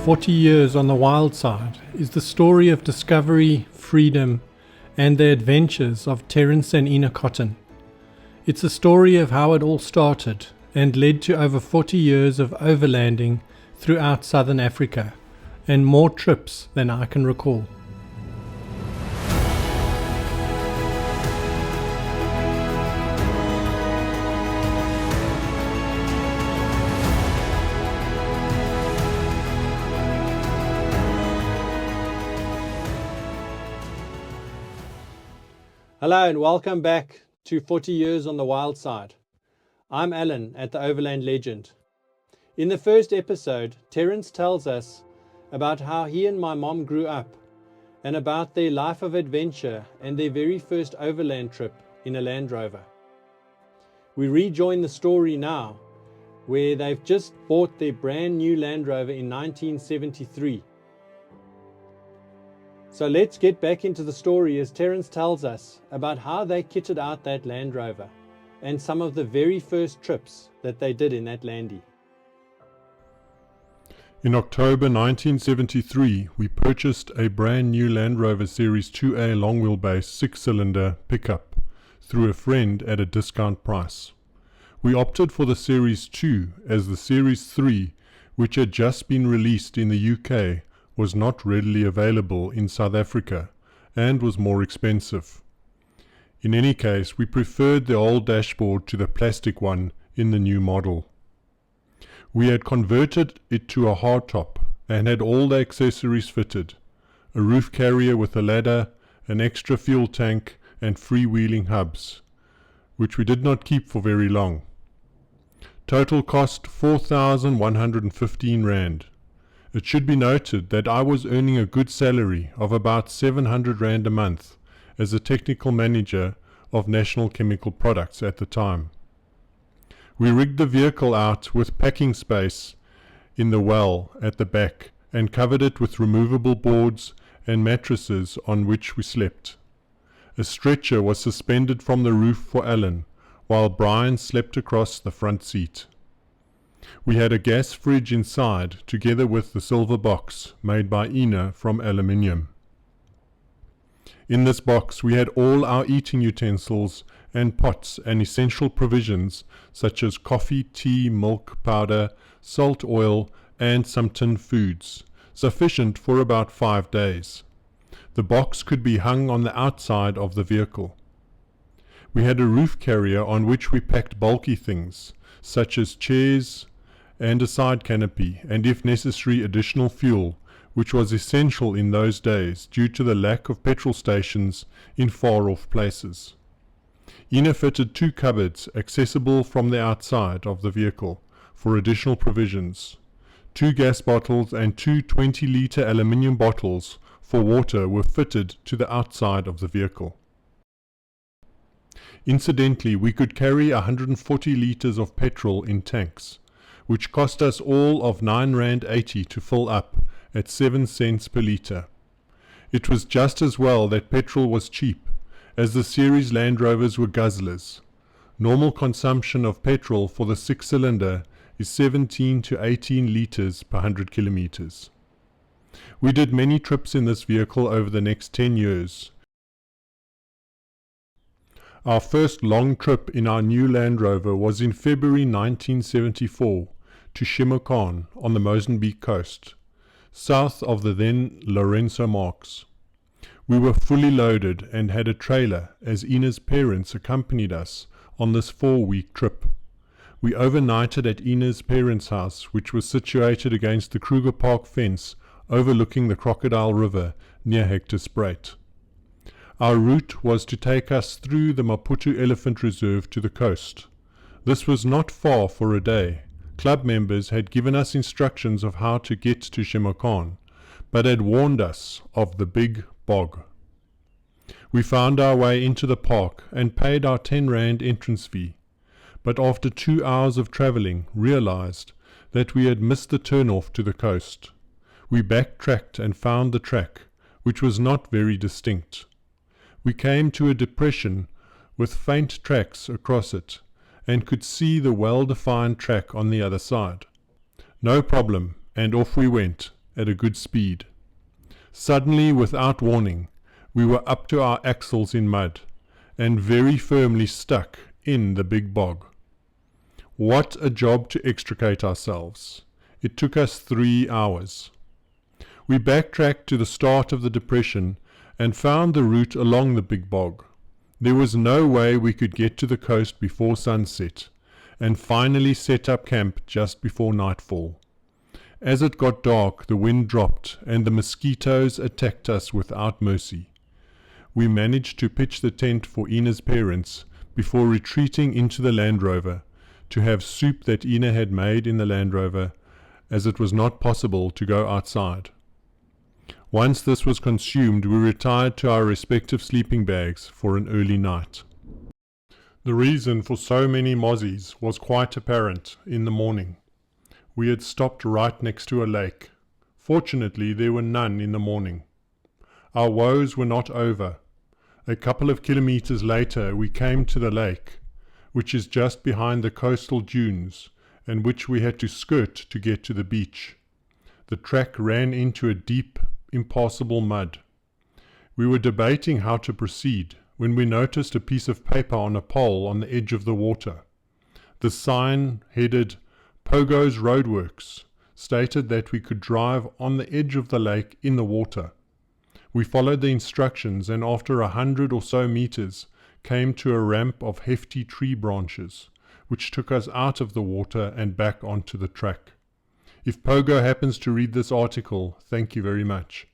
40 Years on the Wild Side is the story of discovery, freedom, and the adventures of Terence and Ina Cotton. It's a story of how it all started and led to over 40 years of overlanding throughout southern Africa, and more trips than I can recall. Hello and welcome back to 40 Years on the Wild Side. I'm Alan at the Overland Legend. In the first episode, Terence tells us about how he and my mom grew up and about their life of adventure and their very first overland trip in a Land Rover. We rejoin the story now, where they've just bought their brand new Land Rover in 1973. So let's get back into the story as Terence tells us about how they kitted out that Land Rover and some of the very first trips that they did in that Landy. In October 1973, we purchased a brand new Land Rover Series 2A long wheelbase 6-cylinder pickup through a friend at a discount price. We opted for the Series 2 as the Series 3, which had just been released in the UK, was not readily available in South Africa and was more expensive. In any case, we preferred the old dashboard to the plastic one in the new model. We had converted it to a hardtop and had all the accessories fitted: a roof carrier with a ladder, an extra fuel tank and freewheeling hubs, which we did not keep for very long. Total cost 4,115 Rand. It should be noted that I was earning a good salary of about 700 Rand a month as a technical manager of National Chemical Products at the time. We rigged the vehicle out with packing space in the well at the back and covered it with removable boards and mattresses on which we slept. A stretcher was suspended from the roof for Alan, while Brian slept across the front seat. We had a gas fridge inside, together with the silver box made by Ina from aluminium. In this box we had all our eating utensils and pots and essential provisions such as coffee, tea, milk, powder, salt, oil, and some tinned foods, sufficient for about 5 days. The box could be hung on the outside of the vehicle. We had a roof carrier on which we packed bulky things, such as chairs and a side canopy, and if necessary additional fuel, which was essential in those days due to the lack of petrol stations in far-off places. Ina fitted 2 cupboards accessible from the outside of the vehicle for additional provisions. 2 gas bottles and 2 20-litre aluminium bottles for water were fitted to the outside of the vehicle. Incidentally, we could carry 140 litres of petrol in tanks, which cost us all of 9 Rand 80 to fill up at 7 cents per litre. It was just as well that petrol was cheap, as the series Land Rovers were guzzlers. Normal consumption of petrol for the 6-cylinder is 17 to 18 litres per 100 kilometres. We did many trips in this vehicle over the next 10 years. Our first long trip in our new Land Rover was in February 1974 to Chemucane on the Mozambique coast, south of the then Lourenço Marques. We were fully loaded and had a trailer as Ina's parents accompanied us on this 4-week trip. We overnighted at Ina's parents' house, which was situated against the Kruger Park fence overlooking the Crocodile River near Hector-Spruit. Our route was to take us through the Maputo Elephant Reserve to the coast. This was not far for a day. Club members had given us instructions of how to get to Chemucane, but had warned us of the big bog. We found our way into the park and paid our 10 Rand entrance fee, but after 2 hours of travelling realized that we had missed the turn-off to the coast. We backtracked and found the track, which was not very distinct. We came to a depression with faint tracks across it, and could see the well-defined track on the other side. No problem, and off we went, at a good speed. Suddenly, without warning, we were up to our axles in mud and very firmly stuck in the big bog. What a job to extricate ourselves. It took us 3 hours. We backtracked to the start of the depression and found the route along the big bog. There was no way we could get to the coast before sunset, and finally set up camp just before nightfall. As it got dark, the wind dropped and the mosquitoes attacked us without mercy. We managed to pitch the tent for Ina's parents before retreating into the Land Rover to have soup that Ina had made in the Land Rover, as it was not possible to go outside. Once this was consumed, we retired to our respective sleeping bags for an early night. The reason for so many mozzies was quite apparent in the morning. We had stopped right next to a lake. Fortunately, there were none in the morning. Our woes were not over. A couple of kilometers later, we came to the lake, which is just behind the coastal dunes, and which we had to skirt to get to the beach. The track ran into a deep, impassable mud. We were debating how to proceed when we noticed a piece of paper on a pole on the edge of the water. The sign, headed Pogo's Roadworks, stated that we could drive on the edge of the lake in the water. We followed the instructions and after 100 or so meters came to a ramp of hefty tree branches, which took us out of the water and back onto the track. If Pogo happens to read this article, thank you very much.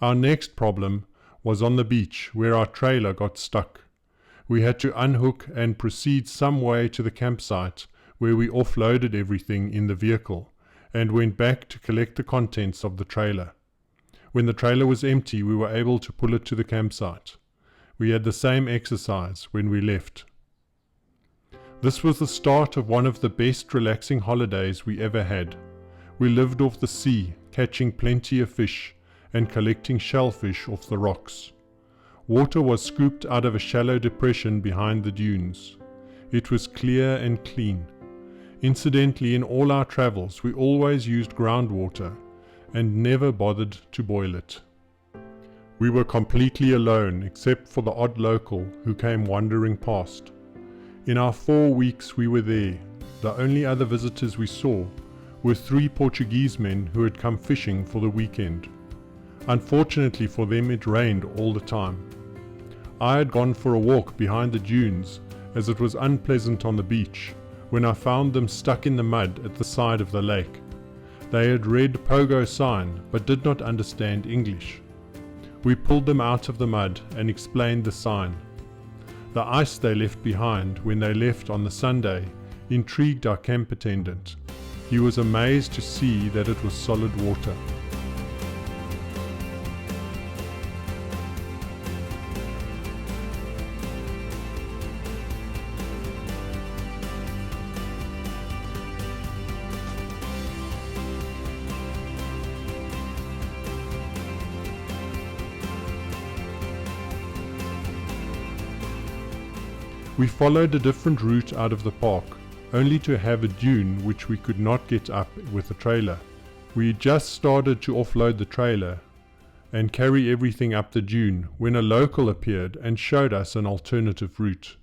Our next problem was on the beach, where our trailer got stuck. We had to unhook and proceed some way to the campsite, where we offloaded everything in the vehicle and went back to collect the contents of the trailer. When the trailer was empty, we were able to pull it to the campsite. We had the same exercise when we left. This was the start of one of the best relaxing holidays we ever had. We lived off the sea, catching plenty of fish and collecting shellfish off the rocks. Water was scooped out of a shallow depression behind the dunes. It was clear and clean. Incidentally, in all our travels, we always used groundwater and never bothered to boil it. We were completely alone except for the odd local who came wandering past. In our 4 weeks we were there, the only other visitors we saw were 3 Portuguese men who had come fishing for the weekend. Unfortunately for them, it rained all the time. I had gone for a walk behind the dunes as it was unpleasant on the beach when I found them stuck in the mud at the side of the lake. They had read Pogo sign but did not understand English. We pulled them out of the mud and explained the sign. The ice they left behind when they left on the Sunday intrigued our camp attendant. He was amazed to see that it was solid water. We followed a different route out of the park, only to have a dune which we could not get up with a trailer. We just started to offload the trailer and carry everything up the dune when a local appeared and showed us an alternative route.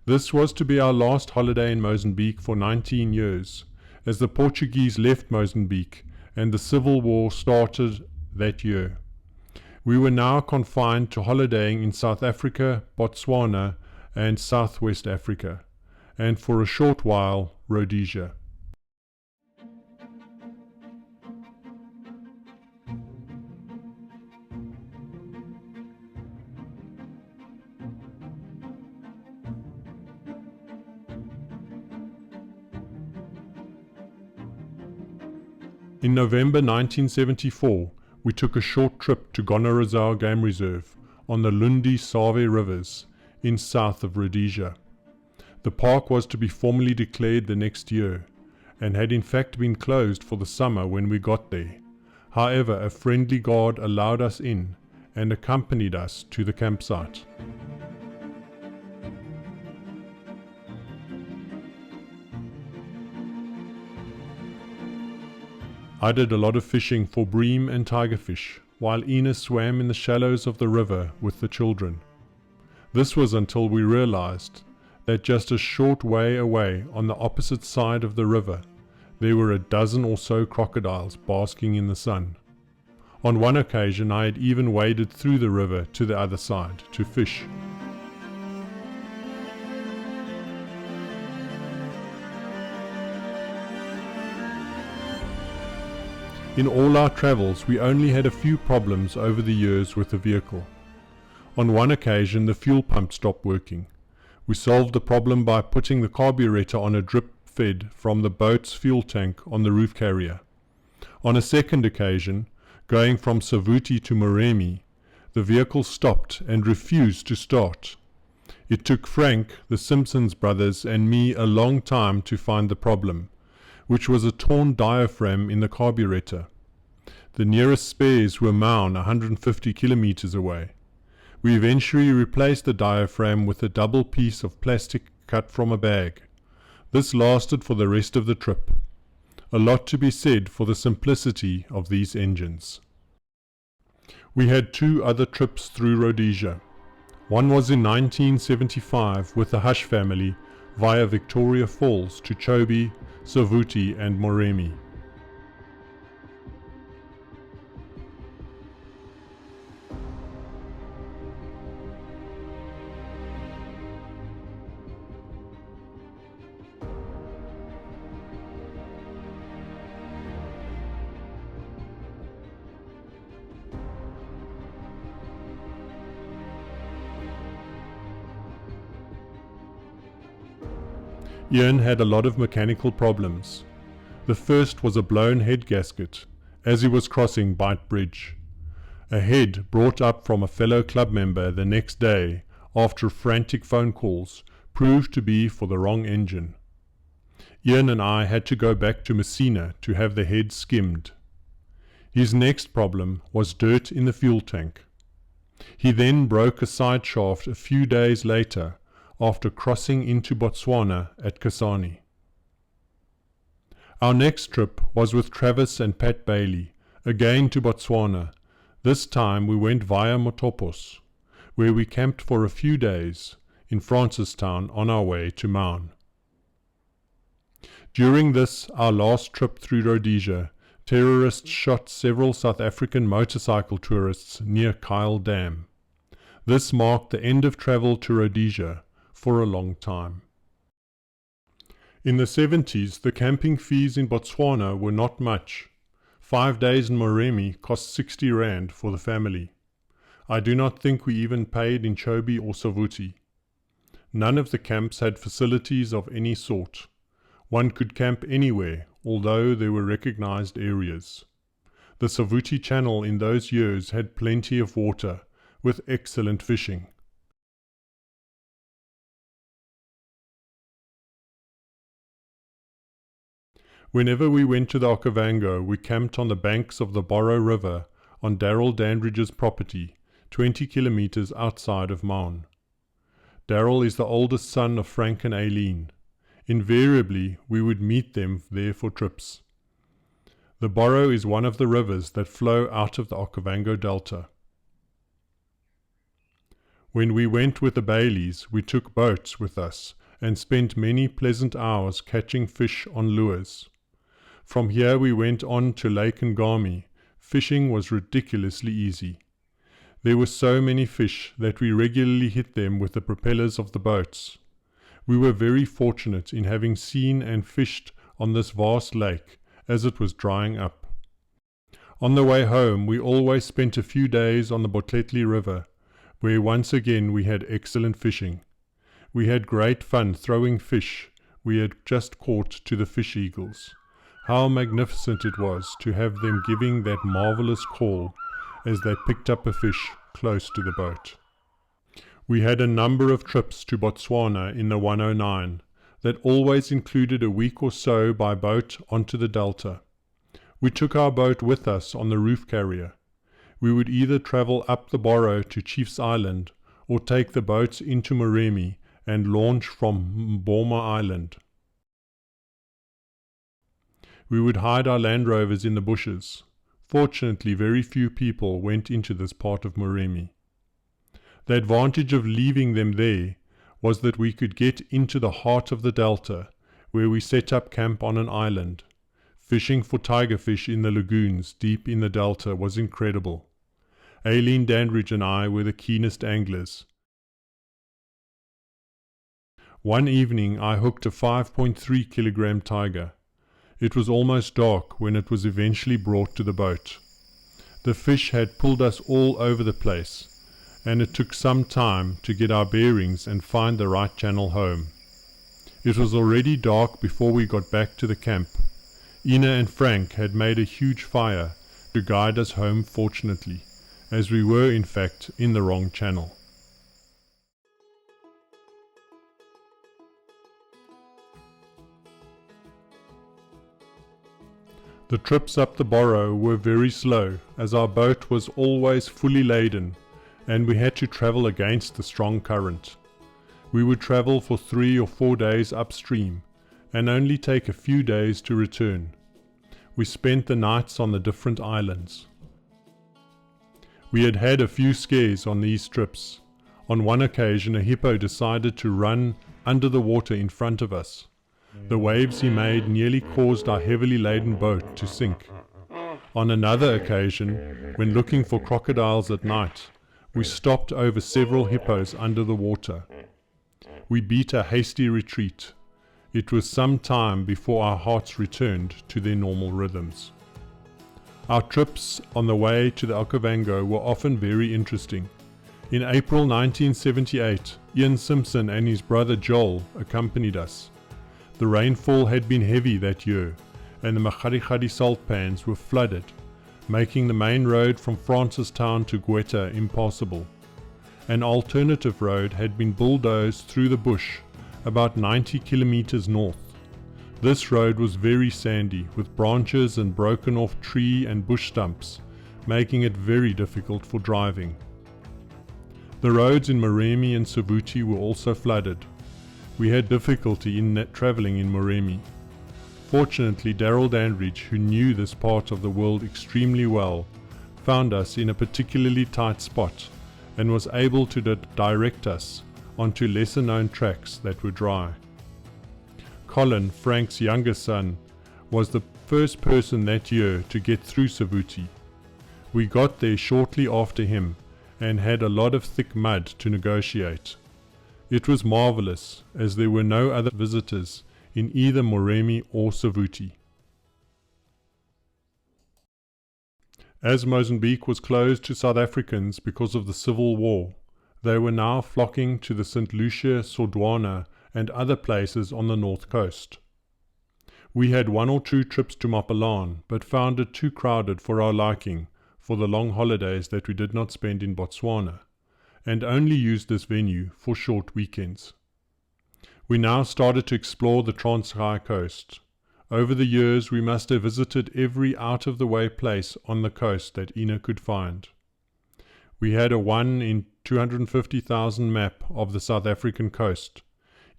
This was to be our last holiday in Mozambique for 19 years, as the Portuguese left Mozambique and the civil war started that year. We were now confined to holidaying in South Africa, Botswana, and Southwest Africa, and for a short while, Rhodesia. In November 1974, we took a short trip to Gonarezhou Game Reserve on the Landy-Save rivers in south of Rhodesia. The park was to be formally declared the next year, and had in fact been closed for the summer when we got there. However, a friendly guard allowed us in and accompanied us to the campsite. I did a lot of fishing for bream and tigerfish, while Ina swam in the shallows of the river with the children. This was until we realized that just a short way away on the opposite side of the river, there were a dozen or so crocodiles basking in the sun. On one occasion I had even waded through the river to the other side to fish. In all our travels we only had a few problems over the years with the vehicle. On one occasion the fuel pump stopped working. We solved the problem by putting the carburetor on a drip fed from the boat's fuel tank on the roof carrier. On a second occasion, going from Savuti to Moremi, the vehicle stopped and refused to start. It took Frank, the Simpsons brothers, and me a long time to find the problem, which was a torn diaphragm in the carburetor. The nearest spares were Maun, 150 kilometers away. We eventually replaced the diaphragm with a double piece of plastic cut from a bag. This lasted for the rest of the trip. A lot to be said for the simplicity of these engines. We had two other trips through Rhodesia. One was in 1975 with the Hush family via Victoria Falls to Chobe, Savuti and Moremi. Ian had a lot of mechanical problems. The first was a blown head gasket as he was crossing Bight Bridge. A head brought up from a fellow club member the next day after frantic phone calls proved to be for the wrong engine. Ian and I had to go back to Messina to have the head skimmed. His next problem was dirt in the fuel tank. He then broke a side shaft a few days later after crossing into Botswana at Kasane. Our next trip was with Travis and Pat Bailey, again to Botswana. This time we went via Motopos, where we camped for a few days in Francistown on our way to Maun. During this, our last trip through Rhodesia, terrorists shot several South African motorcycle tourists near Kyle Dam. This marked the end of travel to Rhodesia for a long time. In the 70s, the camping fees in Botswana were not much. 5 days in Moremi cost 60 rand for the family. I do not think we even paid in Chobe or Savuti. None of the camps had facilities of any sort. One could camp anywhere, although there were recognized areas. The Savuti Channel in those years had plenty of water, with excellent fishing. Whenever we went to the Okavango, we camped on the banks of the Borrow River on Darrell Dandridge's property, 20 kilometers outside of Maun. Darrell is the oldest son of Frank and Aileen. Invariably, we would meet them there for trips. The Borrow is one of the rivers that flow out of the Okavango Delta. When we went with the Baileys, we took boats with us and spent many pleasant hours catching fish on lures. From here we went on to Lake Ngami. Fishing was ridiculously easy. There were so many fish that we regularly hit them with the propellers of the boats. We were very fortunate in having seen and fished on this vast lake as it was drying up. On the way home we always spent a few days on the Botlekli River, where once again we had excellent fishing. We had great fun throwing fish we had just caught to the fish eagles. How magnificent it was to have them giving that marvelous call as they picked up a fish close to the boat. We had a number of trips to Botswana in the 109 that always included a week or so by boat onto the Delta. We took our boat with us on the roof carrier. We would either travel up the Borrow to Chief's Island or take the boats into Moremi and launch from Mboma Island. We would hide our Land Rovers in the bushes. Fortunately, very few people went into this part of Moremi. The advantage of leaving them there was that we could get into the heart of the delta, where we set up camp on an island. Fishing for tigerfish in the lagoons deep in the delta was incredible. Aileen Dandridge and I were the keenest anglers. One evening I hooked a 5.3 kilogram tiger. It was almost dark when it was eventually brought to the boat. The fish had pulled us all over the place, and it took some time to get our bearings and find the right channel home. It was already dark before we got back to the camp. Ina and Frank had made a huge fire to guide us home, fortunately, as we were in fact in the wrong channel. The trips up the Borrow were very slow, as our boat was always fully laden and we had to travel against the strong current. We would travel for 3 or 4 days upstream and only take a few days to return. We spent the nights on the different islands. We had had a few scares on these trips. On one occasion a hippo decided to run under the water in front of us. The waves he made nearly caused our heavily laden boat to sink. On another occasion, when looking for crocodiles at night, we stopped over several hippos under the water. We beat a hasty retreat. It was some time before our hearts returned to their normal rhythms. Our trips on the way to the Okavango were often very interesting. In April 1978, Ian Simpson and his brother Joel accompanied us. The rainfall had been heavy that year, and the Makgadikgadi salt pans were flooded, making the main road from Francistown to Gweta impassable. An alternative road had been bulldozed through the bush about 90 kilometers north. This road was very sandy, with branches and broken off tree and bush stumps, making it very difficult for driving. The roads in Moremi and Savuti were also flooded. We had difficulty in travelling in Moremi. Fortunately, Daryl Dandridge, who knew this part of the world extremely well, found us in a particularly tight spot and was able to direct us onto lesser known tracks that were dry. Colin, Frank's younger son, was the first person that year to get through Savuti. We got there shortly after him and had a lot of thick mud to negotiate. It was marvellous, as there were no other visitors in either Moremi or Savuti. As Mozambique was closed to South Africans because of the Civil War, they were now flocking to the St. Lucia, Sodwana and other places on the north coast. We had 1 or 2 trips to Mapalan, but found it too crowded for our liking for the long holidays that we did not spend in Botswana, and only used this venue for short weekends. We now started to explore the Transkei coast. Over the years we must have visited every out-of-the-way place on the coast that Ina could find. We had a 1 in 250,000 map of the South African coast.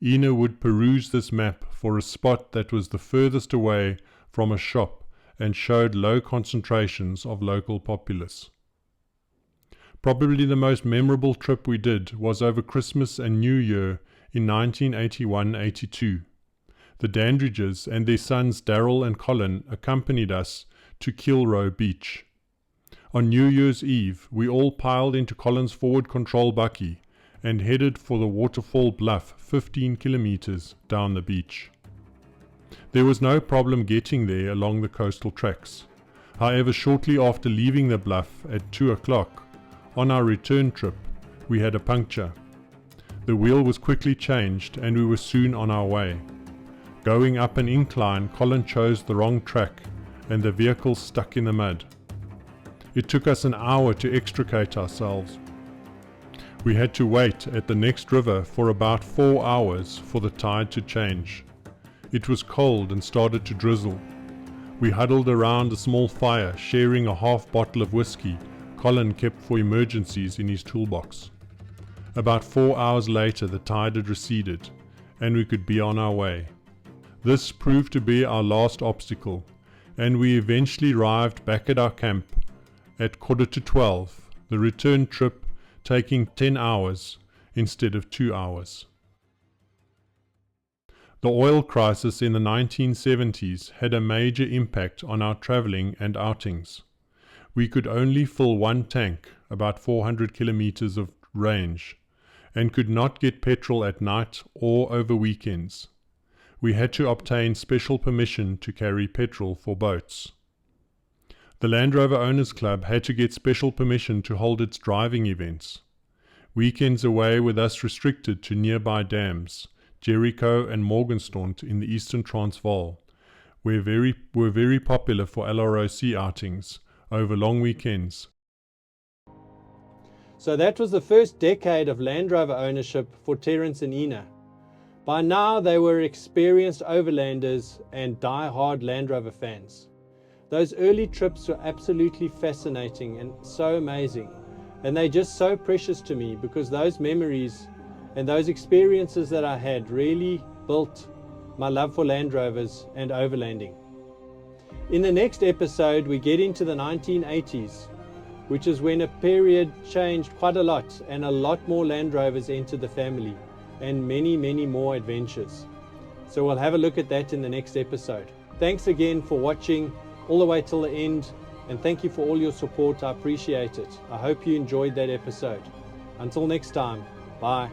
Ina would peruse this map for a spot that was the furthest away from a shop and showed low concentrations of local populace. Probably the most memorable trip we did was over Christmas and New Year in 1981-82. The Dandridges and their sons Daryl and Colin accompanied us to Kilroe Beach. On New Year's Eve, we all piled into Colin's forward control bakkie and headed for the waterfall bluff 15 kilometers down the beach. There was no problem getting there along the coastal tracks. However, shortly after leaving the bluff at 2 o'clock, on our return trip, we had a puncture. The wheel was quickly changed and we were soon on our way. Going up an incline, Colin chose the wrong track and the vehicle stuck in the mud. It took us an hour to extricate ourselves. We had to wait at the next river for about 4 hours for the tide to change. It was cold and started to drizzle. We huddled around a small fire, sharing a half bottle of whiskey Colin kept for emergencies in his toolbox. About 4 hours later the tide had receded and we could be on our way. This proved to be our last obstacle, and we eventually arrived back at our camp at 11:45, the return trip taking 10 hours instead of 2 hours. The oil crisis in the 1970s had a major impact on our traveling and outings. We could only fill one tank, about 400 kilometers of range, and could not get petrol at night or over weekends. We had to obtain special permission to carry petrol for boats. The Land Rover Owners Club had to get special permission to hold its driving events. Weekends away were thus restricted to nearby dams, Jericho and Morgenstund in the eastern Transvaal, were very popular for LROC outings over long weekends. So that was the first decade of Land Rover ownership for Terence and Ina. By now they were experienced overlanders and die-hard Land Rover fans. Those early trips were absolutely fascinating and so amazing, and they're just so precious to me because those memories and those experiences that I had really built my love for Land Rovers and overlanding. In the next episode we get into the 1980s, which is when a period changed quite a lot and a lot more Land Rovers entered the family and many more adventures. So we'll have a look at that in the next episode. Thanks again for watching all the way till the end, and thank you for all your support. I appreciate it. I hope you enjoyed that episode. Until next time, bye.